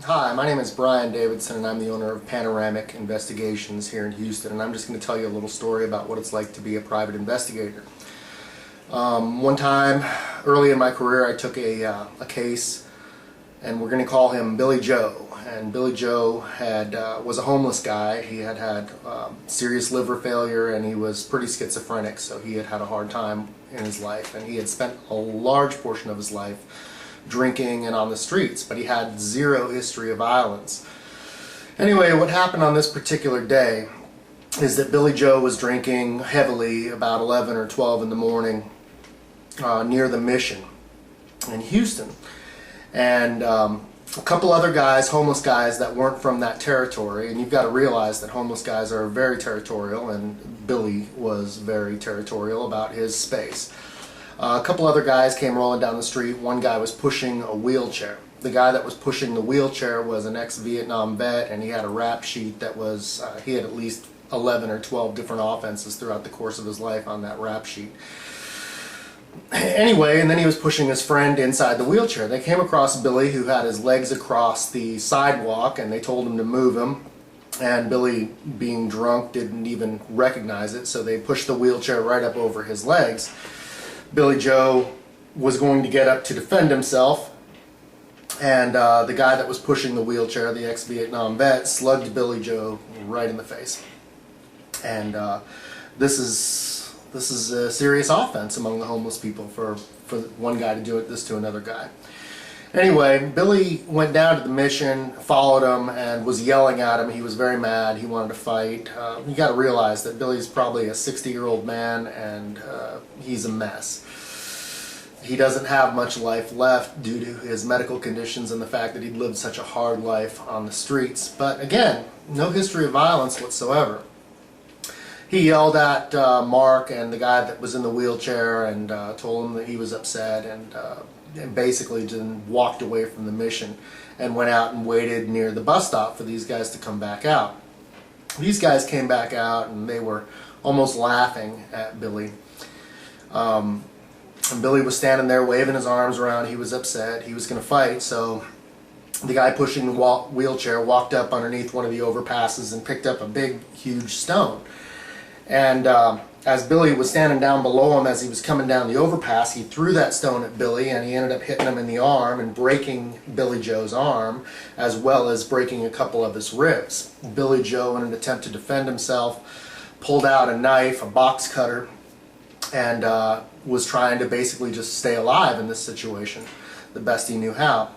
Hi, my name is Brian Davidson and I'm the owner of Panoramic Investigations here in Houston, and I'm just going to tell you a little story about what it's like to be a private investigator. One time early in my career I took a case, and we're going to call him Billy Joe. And Billy Joe was a homeless guy. He had serious liver failure and he was pretty schizophrenic, so he had a hard time in his life, and he had spent a large portion of his life drinking and on the streets, but he had zero history of violence. Anyway, what happened on this particular day is that Billy Joe was drinking heavily about 11 or 12 in the morning near the Mission in Houston. And a couple other guys, homeless guys that weren't from that territory, and you've got to realize that homeless guys are very territorial, and Billy was very territorial about his space. A couple other guys came rolling down the street. One guy was pushing a wheelchair. The guy that was pushing the wheelchair was an ex-Vietnam vet, and he had a rap sheet that was, he had at least 11 or 12 different offenses throughout the course of his life on that rap sheet. Anyway, and then he was pushing his friend inside the wheelchair. They came across Billy, who had his legs across the sidewalk, and they told him to move him. And Billy, being drunk, didn't even recognize it, so they pushed the wheelchair right up over his legs. Billy Joe was going to get up to defend himself, and the guy that was pushing the wheelchair, the ex-Vietnam vet, slugged Billy Joe right in the face. And this is a serious offense among the homeless people for one guy to do this to another guy. Anyway, Billy went down to the Mission, followed him, and was yelling at him. He was very mad. He wanted to fight. You got to realize that Billy's probably a 60-year-old man, and he's a mess. He doesn't have much life left due to his medical conditions and the fact that he'd lived such a hard life on the streets. But again, no history of violence whatsoever. He yelled at Mark and the guy that was in the wheelchair, and told him that he was upset, and basically then walked away from the Mission and went out and waited near the bus stop for these guys to come back out. These guys came back out and they were almost laughing at Billy. And Billy was standing there waving his arms around. He was upset. He was going to fight, so the guy pushing the wheelchair walked up underneath one of the overpasses and picked up a big, huge stone. And as Billy was standing down below him as he was coming down the overpass, he threw that stone at Billy, and he ended up hitting him in the arm and breaking Billy Joe's arm, as well as breaking a couple of his ribs. Billy Joe, in an attempt to defend himself, pulled out a knife, a box cutter, and was trying to basically just stay alive in this situation the best he knew how.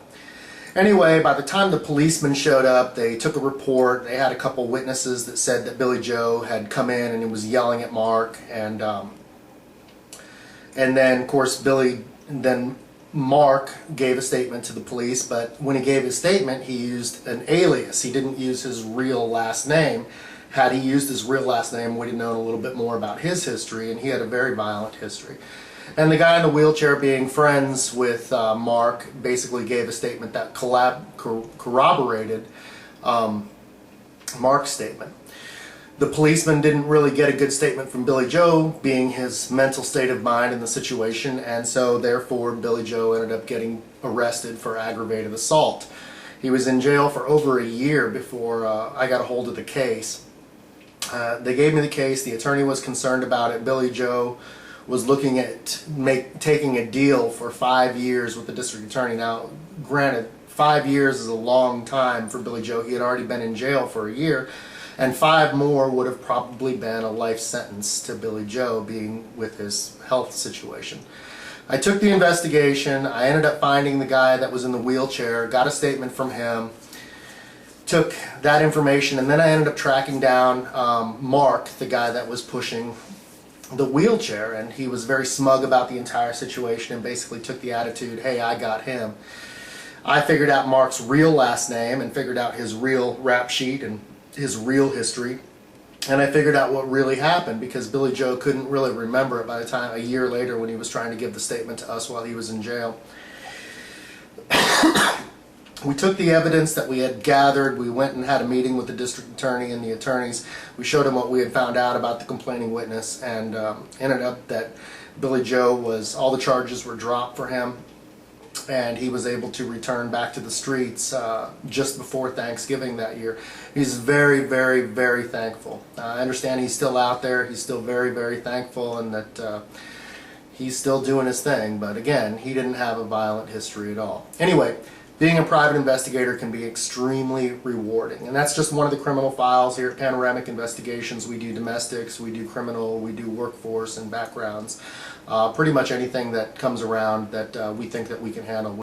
Anyway, by the time the policemen showed up, they took a report. They had a couple witnesses that said that Billy Joe had come in and he was yelling at Mark, and then of course Mark gave a statement to the police, but when he gave his statement he used an alias. He didn't use his real last name. Had he used his real last name, we'd have known a little bit more about his history, and he had a very violent history. And the guy in the wheelchair, being friends with Mark, basically gave a statement that corroborated Mark's statement. The policeman didn't really get a good statement from Billy Joe, being his mental state of mind in the situation, and so therefore Billy Joe ended up getting arrested for aggravated assault. He was in jail for over a year before I got a hold of the case. They gave me the case. The attorney was concerned about it. Billy Joe was looking at taking a deal for 5 years with the district attorney. Now, granted, 5 years is a long time for Billy Joe. He had already been in jail for a year, and 5 more would have probably been a life sentence to Billy Joe, being with his health situation. I took the investigation. I ended up finding the guy that was in the wheelchair, got a statement from him, took that information, and then I ended up tracking down Mark, the guy that was pushing the wheelchair, and he was very smug about the entire situation and basically took the attitude, hey, I got him. I figured out Mark's real last name and figured out his real rap sheet and his real history, and I figured out what really happened, because Billy Joe couldn't really remember it by the time a year later when he was trying to give the statement to us while he was in jail. We took the evidence that we had gathered. We went and had a meeting with the district attorney and the attorneys. We showed them what we had found out about the complaining witness, and ended up that Billy Joe all the charges were dropped for him. and he was able to return back to the streets just before Thanksgiving that year. He's very, very, very thankful. I understand he's still out there. He's still very, very thankful, and that he's still doing his thing. But again, he didn't have a violent history at all. Anyway, being a private investigator can be extremely rewarding, and that's just one of the criminal files here at Panoramic Investigations. We do domestics, we do criminal, we do workforce and backgrounds. Pretty much anything that comes around that we think that we can handle.